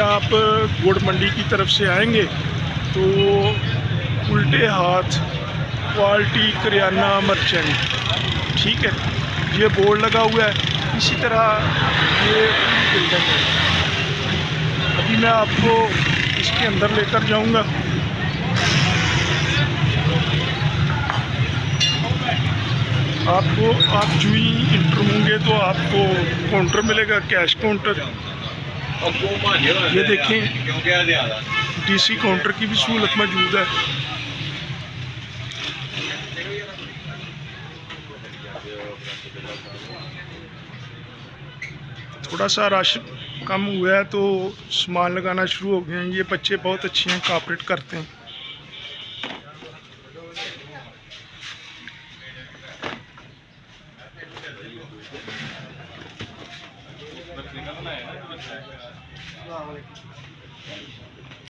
आप गुड़ मंडी की तरफ से आएंगे तो उल्टे हाथ क्वालिटी करियाना मर्चेंट, ठीक है, ये बोर्ड लगा हुआ है। इसी तरह ये बिल्डिंग है। अभी मैं आपको इसके अंदर लेकर जाऊंगा। आपको आप जो ही इंटर होंगे तो आपको काउंटर मिलेगा, कैश काउंटर। ये देखें, डीसी काउंटर की भी सहूलत मौजूद है। थोड़ा सा रश कम हुआ है तो सामान लगाना शुरू हो गए हैं। ये बच्चे बहुत अच्छे हैं, कोऑपरेट करते हैं।